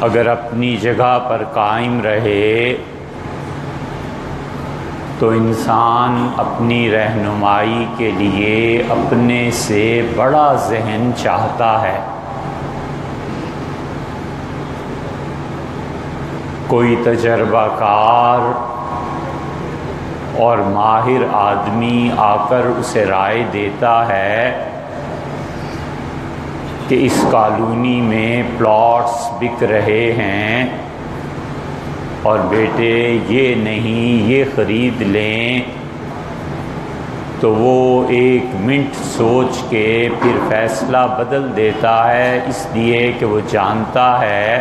اگر اپنی جگہ پر قائم رہے تو انسان اپنی رہنمائی کے لیے اپنے سے بڑا ذہن چاہتا ہے۔ کوئی تجربہ کار اور ماہر آدمی آ کر اسے رائے دیتا ہے کہ اس کالونی میں پلاٹس بک رہے ہیں اور بیٹے یہ نہیں یہ خرید لیں، تو وہ ایک منٹ سوچ کے پھر فیصلہ بدل دیتا ہے، اس لیے کہ وہ جانتا ہے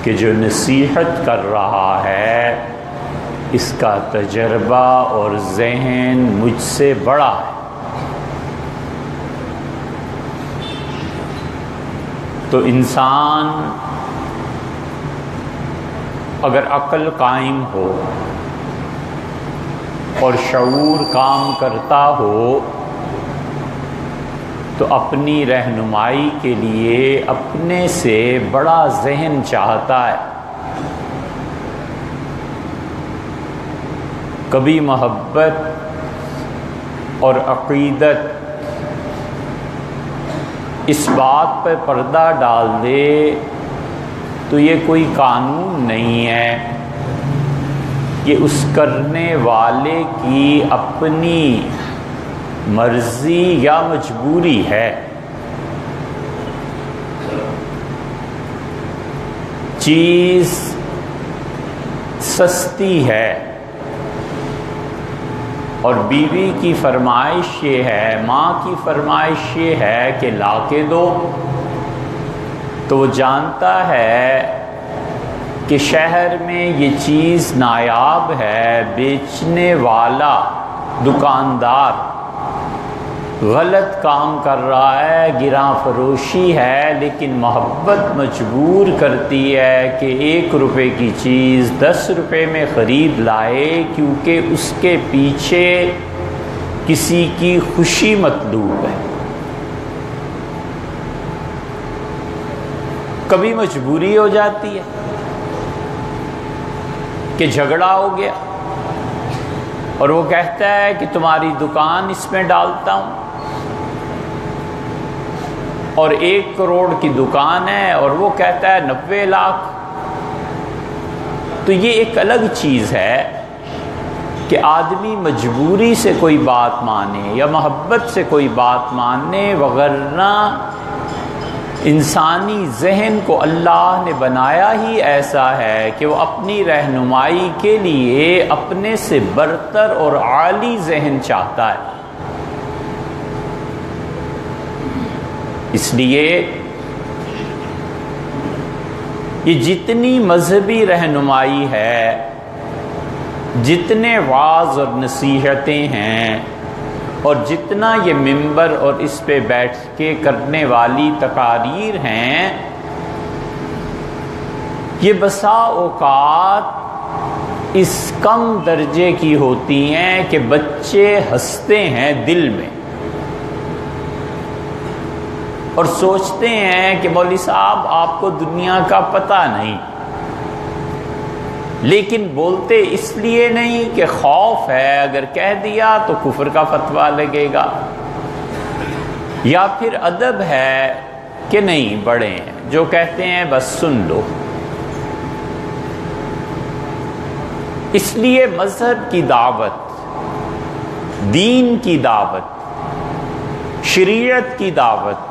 کہ جو نصیحت کر رہا ہے اس کا تجربہ اور ذہن مجھ سے بڑا ہے۔ تو انسان اگر عقل قائم ہو اور شعور کام کرتا ہو تو اپنی رہنمائی کے لیے اپنے سے بڑا ذہن چاہتا ہے۔ کبھی محبت اور عقیدت اس بات پہ پردہ ڈال دے تو یہ کوئی قانون نہیں ہے، یہ اس کرنے والے کی اپنی مرضی یا مجبوری ہے۔ چیز سستی ہے اور بیوی کی فرمائش یہ ہے، ماں کی فرمائش یہ ہے کہ لا کے دو، تو وہ جانتا ہے کہ شہر میں یہ چیز نایاب ہے، بیچنے والا دکاندار غلط کام کر رہا ہے، گراں فروشی ہے، لیکن محبت مجبور کرتی ہے کہ 1 روپے کی چیز 10 روپے میں خرید لائے، کیونکہ اس کے پیچھے کسی کی خوشی مطلوب ہے۔ کبھی مجبوری ہو جاتی ہے کہ جھگڑا ہو گیا اور وہ کہتا ہے کہ تمہاری دکان اس میں ڈالتا ہوں، اور 1 کروڑ کی دکان ہے اور وہ کہتا ہے 90 لاکھ۔ تو یہ ایک الگ چیز ہے کہ آدمی مجبوری سے کوئی بات مانے یا محبت سے کوئی بات مانے، وگرنہ انسانی ذہن کو اللہ نے بنایا ہی ایسا ہے کہ وہ اپنی رہنمائی کے لیے اپنے سے برتر اور عالی ذہن چاہتا ہے۔ اس لیے یہ جتنی مذہبی رہنمائی ہے، جتنے وعظ اور نصیحتیں ہیں، اور جتنا یہ ممبر اور اس پہ بیٹھ کے کرنے والی تقاریر ہیں، یہ بسا اوقات اس کم درجے کی ہوتی ہیں کہ بچے ہنستے ہیں دل میں اور سوچتے ہیں کہ مولوی صاحب آپ کو دنیا کا پتہ نہیں، لیکن بولتے اس لیے نہیں کہ خوف ہے اگر کہہ دیا تو کفر کا فتویٰ لگے گا، یا پھر ادب ہے کہ نہیں بڑے ہیں جو کہتے ہیں بس سن لو۔ اس لیے مذہب کی دعوت، دین کی دعوت، شریعت کی دعوت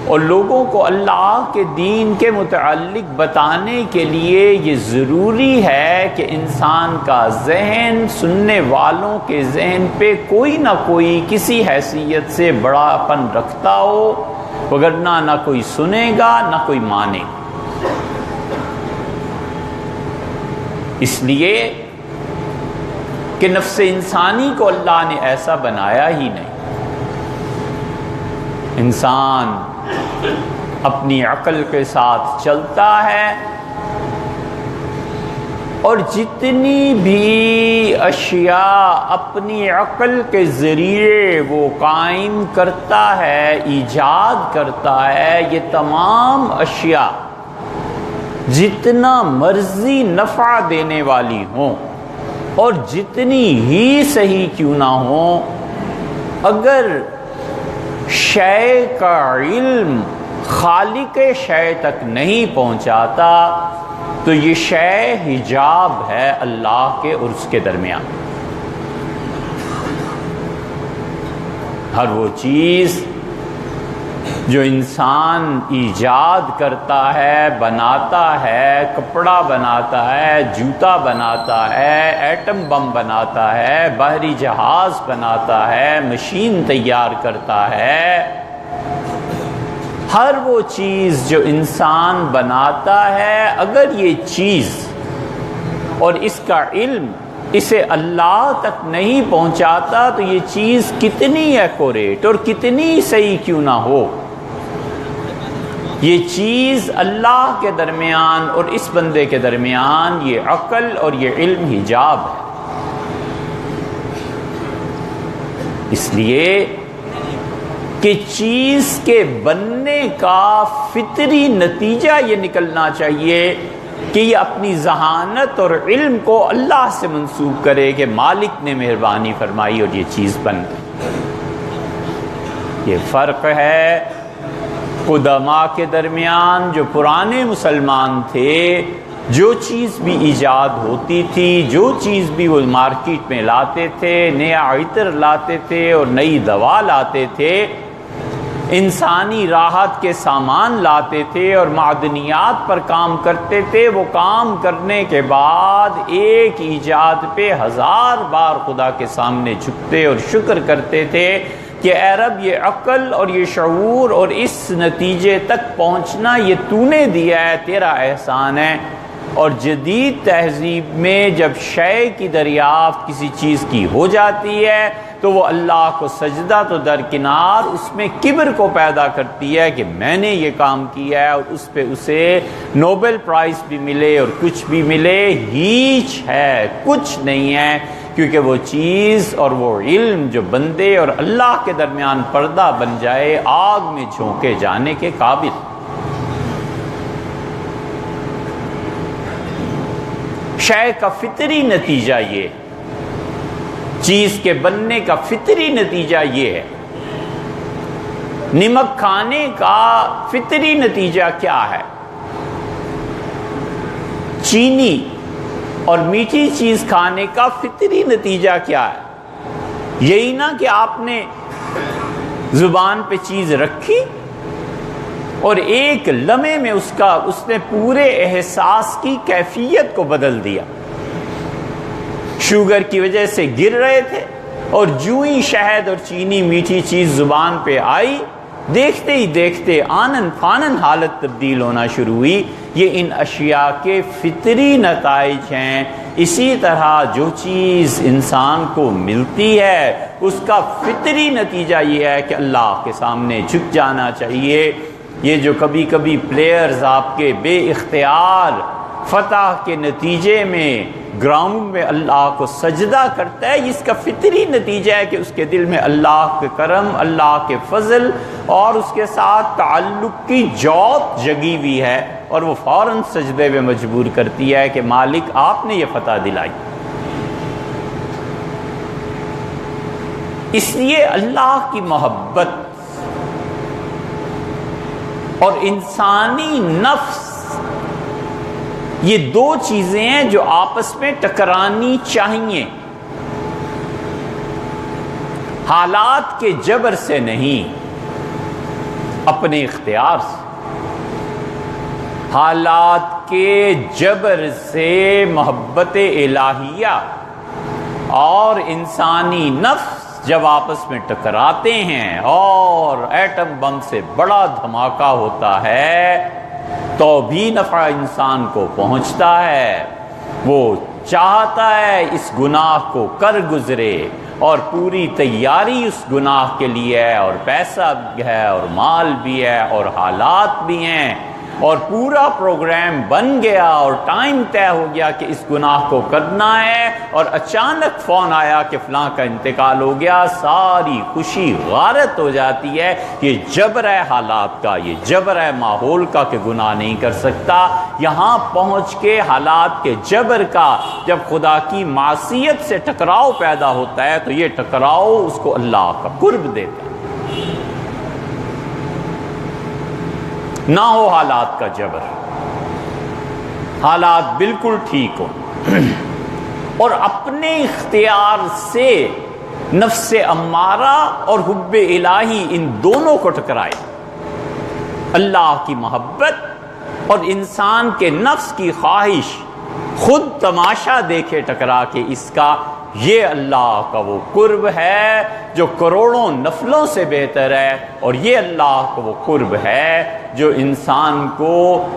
اور لوگوں کو اللہ کے دین کے متعلق بتانے کے لیے یہ ضروری ہے کہ انسان کا ذہن سننے والوں کے ذہن پہ کوئی نہ کوئی کسی حیثیت سے بڑاپن رکھتا ہو، وگرنہ نہ کوئی سنے گا نہ کوئی مانے گا۔ اس لیے کہ نفس انسانی کو اللہ نے ایسا بنایا ہی نہیں۔ انسان اپنی عقل کے ساتھ چلتا ہے اور جتنی بھی اشیاء اپنی عقل کے ذریعے وہ قائم کرتا ہے، ایجاد کرتا ہے، یہ تمام اشیاء جتنا مرضی نفع دینے والی ہوں اور جتنی ہی صحیح کیوں نہ ہوں، اگر شے کا علم خالق شے تک نہیں پہنچاتا تو یہ شے حجاب ہے اللہ کے اور اس کے درمیان۔ ہر وہ چیز جو انسان ایجاد کرتا ہے، بناتا ہے، کپڑا بناتا ہے، جوتا بناتا ہے، ایٹم بم بناتا ہے، بحری جہاز بناتا ہے، مشین تیار کرتا ہے، ہر وہ چیز جو انسان بناتا ہے، اگر یہ چیز اور اس کا علم اسے اللہ تک نہیں پہنچاتا تو یہ چیز کتنی ایکوریٹ اور کتنی صحیح کیوں نہ ہو، یہ چیز اللہ کے درمیان اور اس بندے کے درمیان یہ عقل اور یہ علم حجاب ہے۔ اس لیے کہ چیز کے بننے کا فطری نتیجہ یہ نکلنا چاہیے کہ یہ اپنی ذہانت اور علم کو اللہ سے منسوب کرے کہ مالک نے مہربانی فرمائی اور یہ چیز بن گئی۔ یہ فرق ہے قدماء کے درمیان، جو پرانے مسلمان تھے، جو چیز بھی ایجاد ہوتی تھی، جو چیز بھی وہ مارکیٹ میں لاتے تھے، نیا عطر لاتے تھے اور نئی دوا لاتے تھے، انسانی راحت کے سامان لاتے تھے اور معدنیات پر کام کرتے تھے، وہ کام کرنے کے بعد ایک ایجاد پہ 1000 بار خدا کے سامنے جھکتے اور شکر کرتے تھے کہ اے رب یہ عقل اور یہ شعور اور اس نتیجے تک پہنچنا یہ تو نے دیا ہے، تیرا احسان ہے۔ اور جدید تہذیب میں جب شے کی دریافت کسی چیز کی ہو جاتی ہے تو وہ اللہ کو سجدہ تو درکنار، اس میں کبر کو پیدا کرتی ہے کہ میں نے یہ کام کیا ہے، اور اس پہ اسے نوبل پرائز بھی ملے اور کچھ بھی ملے، ہیچ ہے، کچھ نہیں ہے، کیونکہ وہ چیز اور وہ علم جو بندے اور اللہ کے درمیان پردہ بن جائے، آگ میں جھونکے جانے کے قابل۔ شے کا فطری نتیجہ یہ، چیز کے بننے کا فطری نتیجہ یہ ہے۔ نمک کھانے کا فطری نتیجہ کیا ہے؟ چینی اور میٹھی چیز کھانے کا فطری نتیجہ کیا ہے؟ یہی نا کہ آپ نے زبان پہ چیز رکھی اور ایک لمحے میں اس نے پورے احساس کی کیفیت کو بدل دیا۔ شوگر کی وجہ سے گر رہے تھے اور جو ہی شہد اور چینی میٹھی چیز زبان پہ آئی، دیکھتے ہی دیکھتے آنن فانن حالت تبدیل ہونا شروع ہوئی۔ یہ ان اشیاء کے فطری نتائج ہیں۔ اسی طرح جو چیز انسان کو ملتی ہے اس کا فطری نتیجہ یہ ہے کہ اللہ کے سامنے جھک جانا چاہیے۔ یہ جو کبھی کبھی پلیئرز آپ کے بے اختیار فتح کے نتیجے میں گراؤنڈ میں اللہ کو سجدہ کرتا ہے، اس کا فطری نتیجہ ہے کہ اس کے دل میں اللہ کے کرم، اللہ کے فضل اور اس کے ساتھ تعلق کی جوت جگی ہوئی ہے، اور وہ فوراً سجدے میں مجبور کرتی ہے کہ مالک آپ نے یہ فتح دلائی۔ اس لیے اللہ کی محبت اور انسانی نفس، یہ دو چیزیں ہیں جو آپس میں ٹکرانی چاہیے، حالات کے جبر سے نہیں، اپنے اختیار سے۔ حالات کے جبر سے محبت الہیہ اور انسانی نفس جب آپس میں ٹکراتے ہیں اور ایٹم بم سے بڑا دھماکہ ہوتا ہے تو بھی نفع انسان کو پہنچتا ہے، وہ چاہتا ہے اس گناہ کو کر گزرے اور پوری تیاری اس گناہ کے لیے ہے، اور پیسہ بھی ہے اور مال بھی ہے اور حالات بھی ہیں، اور پورا پروگرام بن گیا اور ٹائم طے ہو گیا کہ اس گناہ کو کرنا ہے، اور اچانک فون آیا کہ فلاں کا انتقال ہو گیا، ساری خوشی غارت ہو جاتی ہے۔ یہ جبر ہے حالات کا، یہ جبر ہے ماحول کا کہ گناہ نہیں کر سکتا۔ یہاں پہنچ کے حالات کے جبر کا جب خدا کی معصیت سے ٹکراؤ پیدا ہوتا ہے تو یہ ٹکراؤ اس کو اللہ کا قرب دیتا ہے۔ نہ ہو حالات کا جبر، حالات بالکل ٹھیک ہو اور اپنے اختیار سے نفس امارہ اور حب الہی ان دونوں کو ٹکرائے، اللہ کی محبت اور انسان کے نفس کی خواہش، خود تماشا دیکھے ٹکرا کے اس کا، یہ اللہ کا وہ قرب ہے جو کروڑوں نفلوں سے بہتر ہے، اور یہ اللہ کا وہ قرب ہے جو انسان کو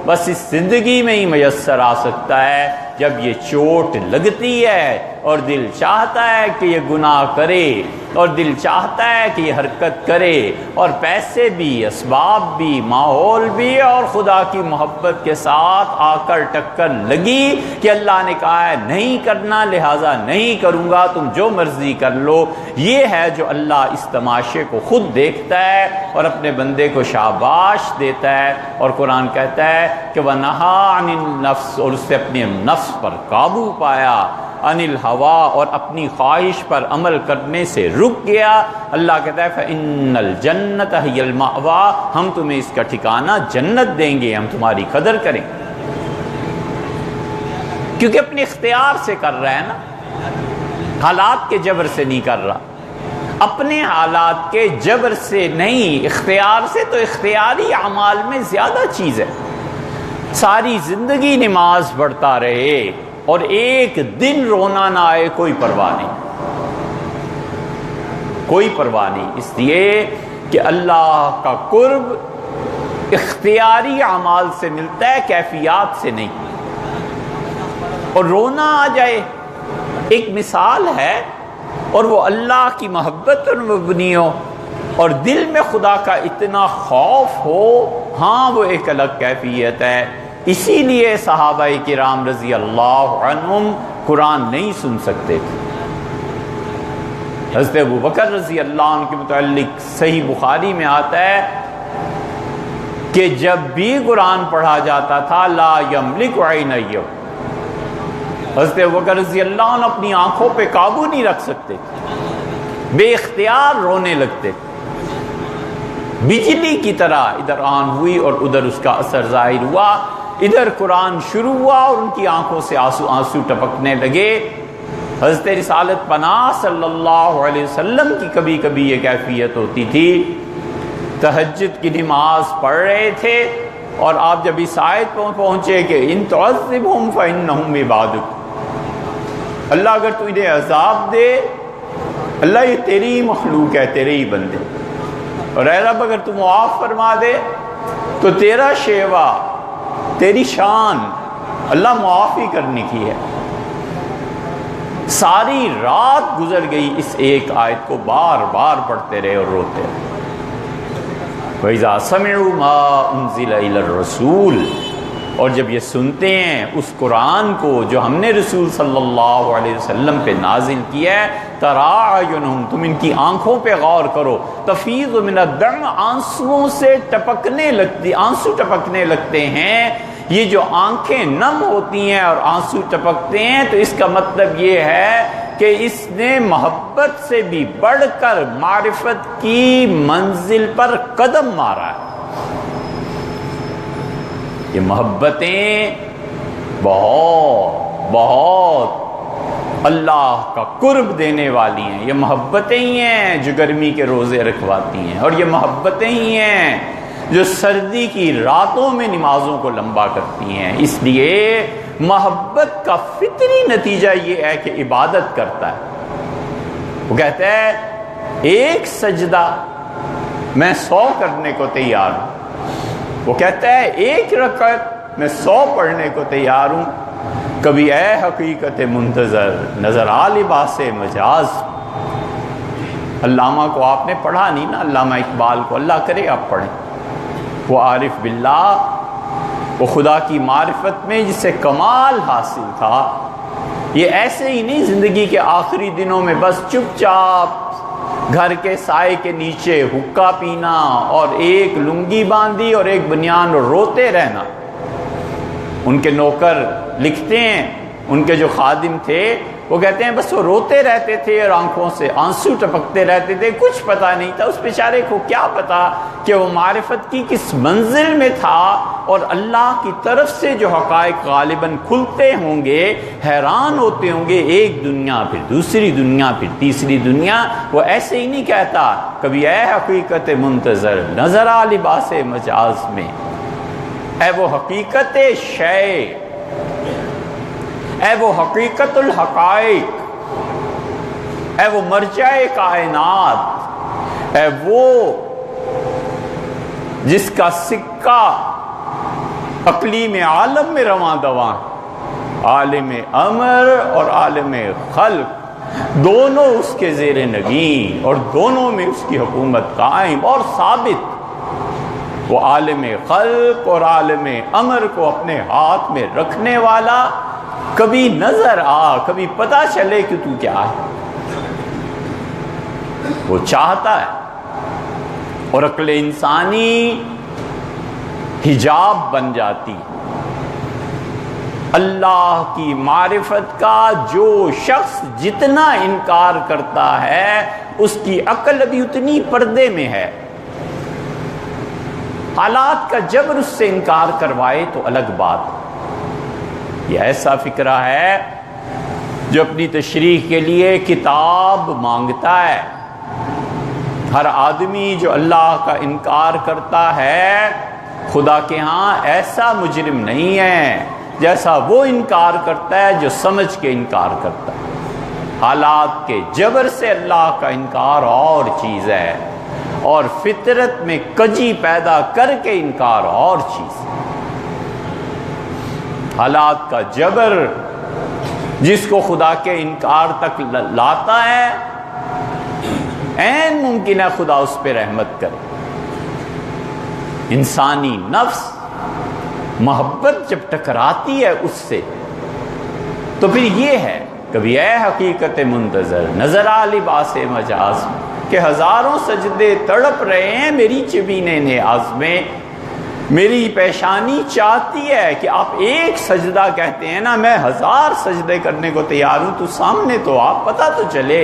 بس اس زندگی میں ہی میسر آ سکتا ہے جب یہ چوٹ لگتی ہے اور دل چاہتا ہے کہ یہ گناہ کرے اور دل چاہتا ہے کہ یہ حرکت کرے، اور پیسے بھی، اسباب بھی، ماحول بھی، اور خدا کی محبت کے ساتھ آ کر ٹکر لگی کہ اللہ نے کہا ہے نہیں کرنا لہٰذا نہیں کروں گا، تم جو مرضی کر لو۔ یہ ہے جو اللہ اس تماشے کو خود دیکھتا ہے اور اپنے بندے کو شاباش دیتا ہے، اور قرآن کہتا ہے کہ وَنَهَا عَنِ النَّفْسِ، اور اس سے اپنے نفس پر قابو پایا، عن الہوا، اور اپنی خواہش پر عمل کرنے سے رک گیا۔ اللہ کہتا ہے فَإِنَّ الْجَنَّةَ هِيَ الْمَأْوَىٰ، ہم تمہیں اس کا ٹھکانہ جنت دیں گے، ہم تمہاری قدر کریں گے، کیونکہ اپنے اختیار سے کر رہا ہے نا، حالات کے جبر سے نہیں کر رہا، اپنے حالات کے جبر سے نہیں، اختیار سے۔ تو اختیاری اعمال میں زیادہ چیز ہے، ساری زندگی نماز پڑھتا رہے اور ایک دن رونا نہ آئے، کوئی پرواہ نہیں، کوئی پرواہ نہیں، اس لیے کہ اللہ کا قرب اختیاری اعمال سے ملتا ہے، کیفیات سے نہیں۔ اور رونا آ جائے ایک مثال ہے، اور وہ اللہ کی محبت پر مبنی ہو اور دل میں خدا کا اتنا خوف ہو، ہاں وہ ایک الگ کیفیت ہے۔ اسی لیے صحابہ کرام رضی اللہ عنہم قرآن نہیں سن سکتے تھے۔ حضرت ابوبکر رضی اللہ عنہ کے متعلق صحیح بخاری میں آتا ہے کہ جب بھی قرآن پڑھا جاتا تھا لا یملک عینیہ، حضرت ابوبکر رضی اللہ عنہ اپنی آنکھوں پہ قابو نہیں رکھ سکتے، بے اختیار رونے لگتے، بجلی کی طرح ادھر آن ہوئی اور ادھر اس کا اثر ظاہر ہوا، ادھر قرآن شروع ہوا اور ان کی آنکھوں سے آنسو ٹپکنے لگے۔ حضرت رسالت پناہ صلی اللہ علیہ وسلم کی کبھی کبھی یہ کیفیت ہوتی تھی، تہجد کی نماز پڑھ رہے تھے اور آپ جب اس آیت پر پہنچے کہ ان تعذبہم فإنہم عبادک، اللہ اگر تو انہیں عذاب دے، اللہ یہ تیری ہی مخلوق ہے، تیرے ہی بندے، اور اے رب اگر تو معاف فرما دے تو تیرا شیوا، تیری شان، اللہ معافی کرنے کی ہے۔ ساری رات گزر گئی اس ایک آیت کو بار بار پڑھتے رہے اور روتے رہے۔ وَإِذَا سَمِعُوا مَا أُنزِلَ إِلَى الرَّسُولِ، اور جب یہ سنتے ہیں اس قرآن کو جو ہم نے رسول صلی اللہ علیہ وسلم پہ نازل کیا ہے، تَرَىٰ أَعْيُنُهُمْ، تم ان کی آنکھوں پہ غور کرو، تَفِيضُ مِنَ الدَّمْعِ، آنسوؤں سے ٹپکنے لگتی، آنسو ٹپکنے لگتے ہیں۔ یہ جو آنکھیں نم ہوتی ہیں اور آنسو ٹپکتے ہیں تو اس کا مطلب یہ ہے کہ اس نے محبت سے بھی بڑھ کر معرفت کی منزل پر قدم مارا ہے۔ یہ محبتیں بہت بہت اللہ کا قرب دینے والی ہیں، یہ محبتیں ہی ہیں جو گرمی کے روزے رکھواتی ہیں، اور یہ محبتیں ہی ہیں جو سردی کی راتوں میں نمازوں کو لمبا کرتی ہیں۔ اس لیے محبت کا فطری نتیجہ یہ ہے کہ عبادت کرتا ہے۔ وہ کہتا ہے ایک سجدہ میں 100 کرنے کو تیار ہوں، وہ کہتا ہے ایک رکعت میں 100 پڑھنے کو تیار ہوں۔ کبھی اے حقیقت منتظر نظر آ لباس مجاز، علامہ کو آپ نے پڑھا نہیں نا، علامہ اقبال کو، اللہ کرے آپ پڑھیں۔ وہ عارف باللہ وہ خدا کی معرفت میں جسے کمال حاصل تھا، یہ ایسے ہی نہیں زندگی کے آخری دنوں میں بس چپ چاپ گھر کے سائے کے نیچے حقہ پینا اور ایک لنگی باندھی اور ایک بنیان اور روتے رہنا۔ ان کے نوکر لکھتے ہیں، ان کے جو خادم تھے وہ کہتے ہیں بس وہ روتے رہتے تھے اور آنکھوں سے آنسو ٹپکتے رہتے تھے، کچھ پتہ نہیں تھا، اس بیچارے کو کیا پتا کہ وہ معرفت کی کس منزل میں تھا، اور اللہ کی طرف سے جو حقائق غالباً کھلتے ہوں گے، حیران ہوتے ہوں گے، ایک دنیا پھر دوسری دنیا پھر تیسری دنیا۔ وہ ایسے ہی نہیں کہتا کبھی اے حقیقت منتظر نظر آ لباس مجاز میں، اے وہ حقیقت شے، اے وہ حقیقت الحقائق، اے وہ مرجع کائنات، اے وہ جس کا سکہ اقلیم عالم میں رواں دواں، عالم امر اور عالم خلق دونوں اس کے زیر نگین، اور دونوں میں اس کی حکومت قائم اور ثابت۔ وہ عالم خلق اور عالم امر کو اپنے ہاتھ میں رکھنے والا، کبھی نظر آ، کبھی پتا چلے کہ تو کیا ہے، وہ چاہتا ہے۔ اور عقل انسانی حجاب بن جاتی۔ اللہ کی معرفت کا جو شخص جتنا انکار کرتا ہے، اس کی عقل ابھی اتنی پردے میں ہے۔ حالات کا جبر اس سے انکار کروائے تو الگ بات۔ یہ ایسا فکرہ ہے جو اپنی تشریح کے لیے کتاب مانگتا ہے۔ ہر آدمی جو اللہ کا انکار کرتا ہے، خدا کے ہاں ایسا مجرم نہیں ہے جیسا وہ انکار کرتا ہے جو سمجھ کے انکار کرتا ہے۔ حالات کے جبر سے اللہ کا انکار اور چیز ہے، اور فطرت میں کجی پیدا کر کے انکار اور چیز ہے۔ حالات کا جبر جس کو خدا کے انکار تک لاتا ہے، عین ممکن ہے خدا اس پہ رحمت کرے۔ انسانی نفس محبت جب ٹکراتی ہے اس سے، تو پھر یہ ہے کبھی اے حقیقت منتظر نظر آ لباس مجاز کہ ہزاروں سجدے تڑپ رہے ہیں میری چبینے نیاز میں، میری پیشانی چاہتی ہے کہ آپ ایک سجدہ کہتے ہیں نا، میں 1000 سجدے کرنے کو تیار ہوں، تو سامنے تو آپ پتہ تو چلے۔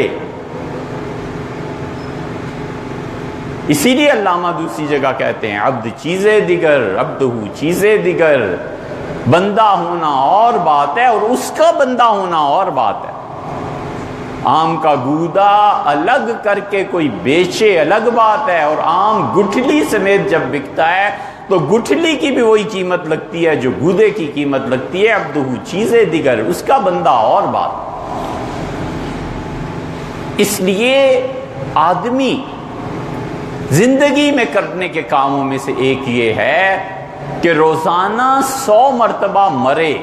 اسی لیے علامہ دوسری جگہ کہتے ہیں عبد چیزیں دیگر عبدہ چیزیں دیگر، بندہ ہونا اور بات ہے اور اس کا بندہ ہونا اور بات ہے۔ آم کا گودا الگ کر کے کوئی بیچے الگ بات ہے، اور آم گٹھلی سمیت جب بکتا ہے تو گٹھلی کی بھی وہی قیمت لگتی ہے جو گودے کی قیمت لگتی ہے۔ عبدہ چیزیں دیگر، اس کا بندہ اور بات۔ اس لیے آدمی زندگی میں کرنے کے کاموں میں سے ایک یہ ہے کہ روزانہ 100 مرتبہ مرے۔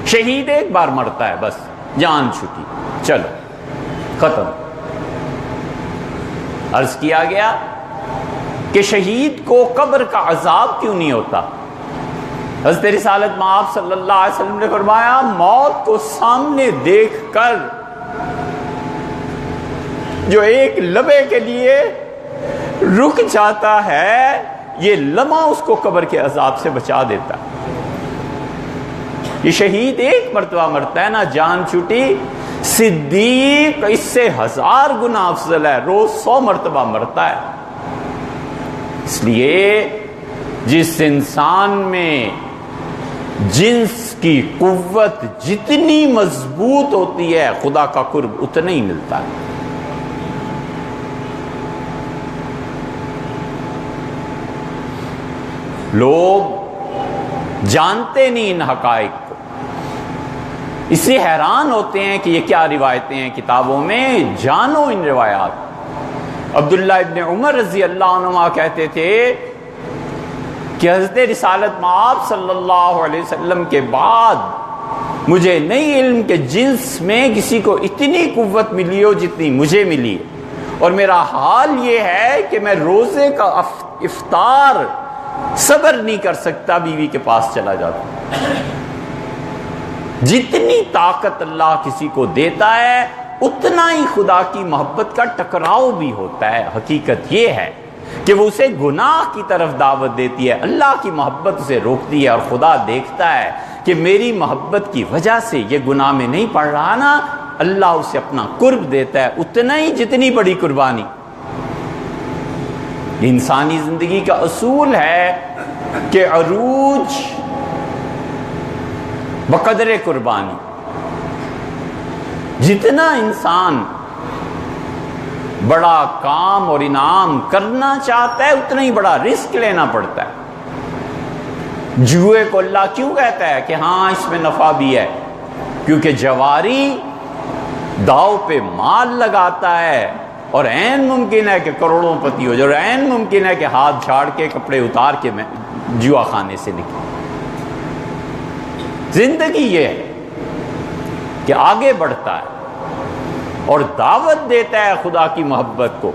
شہید ایک بار مرتا ہے، بس جان چھٹی، چلو ختم۔ عرض کیا گیا کہ شہید کو قبر کا عذاب کیوں نہیں ہوتا؟ حضرت رسالت مآب صلی اللہ علیہ وسلم نے فرمایا موت کو سامنے دیکھ کر جو ایک لمحے کے لیے رک جاتا ہے، یہ لمحہ اس کو قبر کے عذاب سے بچا دیتا ہے۔ یہ شہید ایک مرتبہ مرتا ہے نا، جان چھوٹی۔ صدیق اس سے 1000 گنا افضل ہے، روز 100 مرتبہ مرتا ہے۔ اس لیے جس انسان میں جنس کی قوت جتنی مضبوط ہوتی ہے، خدا کا قرب اتنا ہی ملتا ہے۔ لوگ جانتے نہیں ان حقائق کو، اس سے حیران ہوتے ہیں کہ یہ کیا روایتیں ہیں کتابوں میں۔ جانو ان روایات۔ عبداللہ ابن عمر رضی اللہ عنہ کہتے تھے کہ حضرت رسالت مآب صلی اللہ علیہ وسلم کے بعد مجھے نہیں علم کہ جنس میں کسی کو اتنی قوت ملی ہو جتنی مجھے ملی ہے، اور میرا حال یہ ہے کہ میں روزے کا افطار صبر نہیں کر سکتا بیوی کے پاس چلا جاتا۔ جتنی طاقت اللہ کسی کو دیتا ہے اتنا ہی خدا کی محبت کا ٹکراؤ بھی ہوتا ہے۔ حقیقت یہ ہے کہ وہ اسے گناہ کی طرف دعوت دیتی ہے، اللہ کی محبت اسے روکتی ہے، اور خدا دیکھتا ہے کہ میری محبت کی وجہ سے یہ گناہ میں نہیں پڑ رہا نا، اللہ اسے اپنا قرب دیتا ہے اتنا ہی جتنی بڑی قربانی۔ انسانی زندگی کا اصول ہے کہ عروج بقدر قربانی، جتنا انسان بڑا کام اور انعام کرنا چاہتا ہے اتنا ہی بڑا رسک لینا پڑتا ہے۔ جوئے کو اللہ کیوں کہتا ہے کہ ہاں اس میں نفع بھی ہے؟ کیونکہ جواری داؤ پہ مال لگاتا ہے، اور عین ممکن ہے کہ کروڑوں پتی ہو جائے، اور عین ممکن ہے کہ ہاتھ جھاڑ کے کپڑے اتار کے میں جوا خانے سے نکلے۔ زندگی یہ ہے کہ آگے بڑھتا ہے اور دعوت دیتا ہے خدا کی محبت کو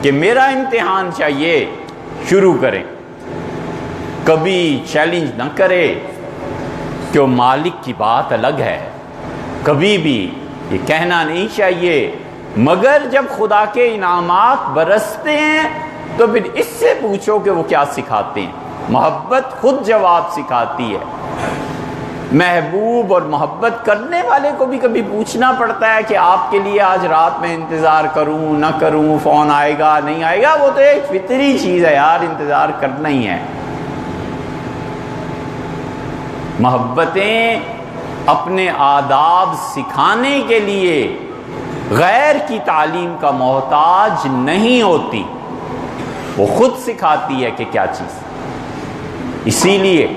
کہ میرا امتحان چاہیے، شروع کریں۔ کبھی چیلنج نہ کرے کہ وہ مالک کی بات الگ ہے، کبھی بھی یہ کہنا نہیں چاہیے، مگر جب خدا کے انعامات برستے ہیں تو پھر اس سے پوچھو کہ وہ کیا سکھاتے ہیں۔ محبت خود جواب سکھاتی ہے۔ محبوب اور محبت کرنے والے کو بھی کبھی پوچھنا پڑتا ہے کہ آپ کے لیے آج رات میں انتظار کروں نہ کروں، فون آئے گا نہیں آئے گا، وہ تو ایک فطری چیز ہے یار، انتظار کرنا ہی ہے۔ محبتیں اپنے آداب سکھانے کے لیے غیر کی تعلیم کا محتاج نہیں ہوتی، وہ خود سکھاتی ہے کہ کیا چیز۔ اسی لیے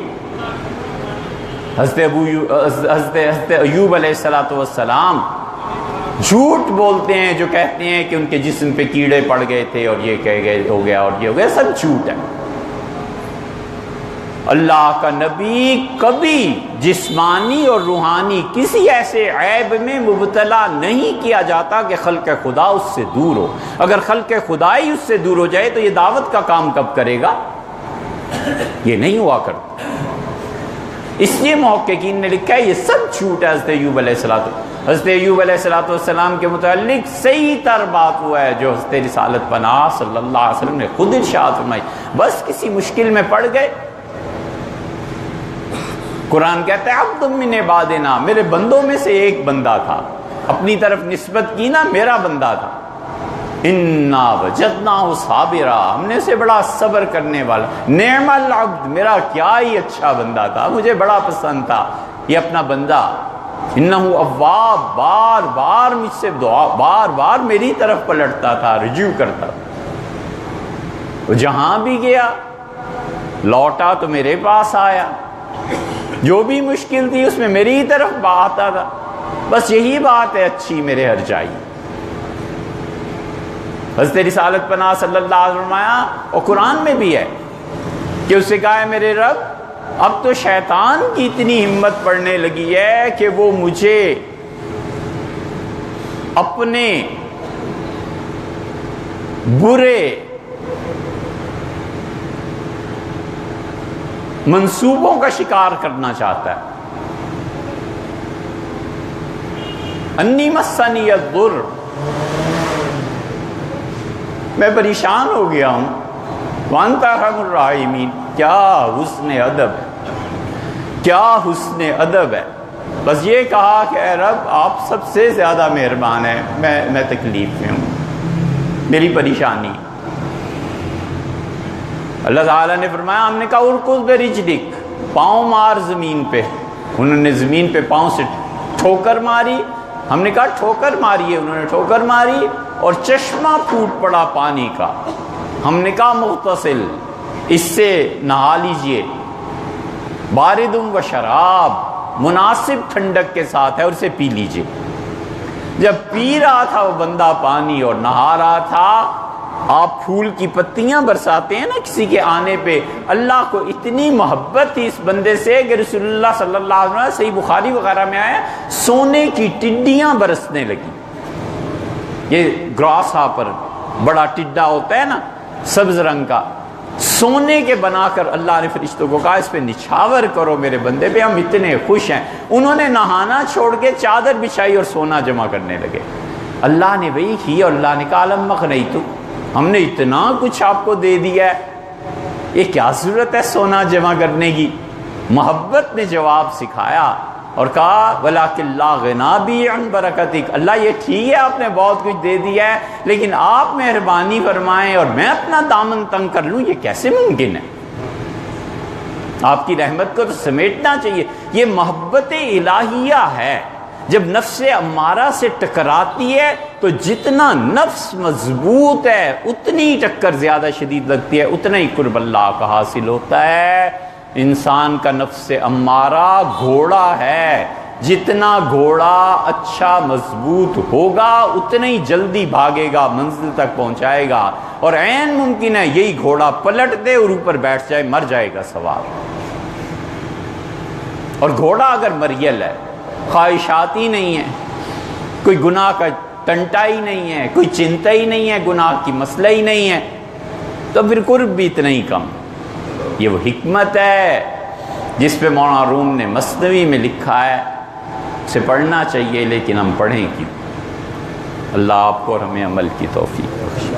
حضرت ایوب علیہ السلام جھوٹ بولتے ہیں جو کہتے ہیں کہ ان کے جسم پہ کیڑے پڑ گئے تھے اور یہ کہہ گئے ہو گیا اور یہ ہو گیا، سب جھوٹ ہے۔ اللہ کا نبی کبھی جسمانی اور روحانی کسی ایسے عیب میں مبتلا نہیں کیا جاتا کہ خلق خدا اس سے دور ہو۔ اگر خلق خدا ہی اس سے دور ہو جائے تو یہ دعوت کا کام کب کرے گا؟ یہ نہیں ہوا کرتا۔ اس لیے محققین نے لکھا ہے یہ سب جھوٹ ہے۔ حضرت ایوب علیہ السلام کے متعلق صحیح تر بات ہوا ہے جو حضرت رسالت پناہ صلی اللہ علیہ وسلم نے خود ارشاد فرمائی، بس کسی مشکل میں پڑ گئے، قرآن کہتا ہے عبد من عبادنا، میرے بندوں میں سے ایک بندہ تھا، اپنی طرف نسبت کی نا، میرا بندہ تھا، انا وجدناہ صابرا، ہم نے اسے بڑا صبر کرنے والا، نعم العبد، میرا کیا ہی اچھا بندہ تھا، مجھے بڑا پسند تھا یہ اپنا بندہ، انہ اواب، بار بار مجھ سے دعا، بار بار میری طرف پلٹتا تھا، رجوع کرتا تھا، وہ جہاں بھی گیا لوٹا تو میرے پاس آیا، جو بھی مشکل تھی اس میں میری طرف آتا تھا، بس یہی بات ہے اچھی میرے ہر جائی۔ حضرت رسالت پناہ صلی اللہ علیہ وسلم فرمایا، اور قرآن میں بھی ہے کہ اسے کہا ہے میرے رب اب تو شیطان کی اتنی ہمت پڑنے لگی ہے کہ وہ مجھے اپنے برے منصوبوں کا شکار کرنا چاہتا ہے۔ انی مسنی الضر، میں پریشان ہو گیا ہوں، وانت ارحم الراحمین، کیا حسن ادب ہے، کیا حسن ادب ہے۔ بس یہ کہا کہ اے رب آپ سب سے زیادہ مہربان ہیں، میں تکلیف میں ہوں، میری پریشانی۔ اللہ تعالیٰ نے فرمایا، ہم نے کہا ارکض برجلک، پاؤں مار زمین پہ، انہوں نے زمین پہ پاؤں سے ٹھوکر ماری، ہم نے کہا ٹھوکر ماری ہے، انہوں نے ٹھوکر ماری اور چشمہ پھوٹ پڑا پانی کا، ہم نے کہا مغتسل، اس سے نہا لیجئے، بارد و شراب، مناسب ٹھنڈک کے ساتھ ہے، اور اسے پی لیجئے۔ جب پی رہا تھا وہ بندہ پانی اور نہا رہا تھا، آپ پھول کی پتیاں برساتے ہیں نا کسی کے آنے پہ، اللہ کو اتنی محبت تھی اس بندے سے کہ رسول اللہ صلی اللہ علیہ وسلم صحیح بخاری وغیرہ میں آیا سونے کی ٹڈیاں برسنے لگی۔ یہ گراس ہاپر بڑا ٹڈا ہوتا ہے نا سبز رنگ کا، سونے کے بنا کر اللہ نے فرشتوں کو کہا اس پہ نچھاور کرو میرے بندے پہ، ہم اتنے خوش ہیں۔ انہوں نے نہانا چھوڑ کے چادر بچھائی اور سونا جمع کرنے لگے۔ اللہ نے وہی کی اور اللہ نے کہا لم مغنیتم، ہم نے اتنا کچھ آپ کو دے دیا ہے، یہ کیا ضرورت ہے سونا جمع کرنے کی؟ محبت نے جواب سکھایا اور کہا وَلَٰكِن لَا غِنَىٰ بِي عَن بَرَكَتِكَ، اللہ یہ ٹھیک ہے آپ نے بہت کچھ دے دیا ہے، لیکن آپ مہربانی فرمائیں اور میں اپنا دامن تنگ کر لوں، یہ کیسے ممکن ہے؟ آپ کی رحمت کو تو سمیٹنا چاہیے۔ یہ محبت الہیہ ہے، جب نفس امارہ سے ٹکراتی ہے تو جتنا نفس مضبوط ہے اتنی ٹکر زیادہ شدید لگتی ہے، اتنا ہی قرب اللہ کا حاصل ہوتا ہے۔ انسان کا نفس امارہ گھوڑا ہے، جتنا گھوڑا اچھا مضبوط ہوگا اتنا ہی جلدی بھاگے گا، منزل تک پہنچائے گا، اور عین ممکن ہے یہی گھوڑا پلٹ دے اور اوپر بیٹھ جائے، مر جائے گا سوار۔ اور گھوڑا اگر مریل ہے، خواہشات ہی نہیں ہے، کوئی گناہ کا ٹنٹا ہی نہیں ہے، کوئی چنتا ہی نہیں ہے، گناہ کی مسئلہ ہی نہیں ہے، تو پھر قرب بھی اتنا ہی کم۔ یہ وہ حکمت ہے جس پہ مولانا روم نے مثنوی میں لکھا ہے، اسے پڑھنا چاہیے لیکن ہم پڑھیں کیوں؟ اللہ آپ کو اور ہمیں عمل کی توفیق بخشے۔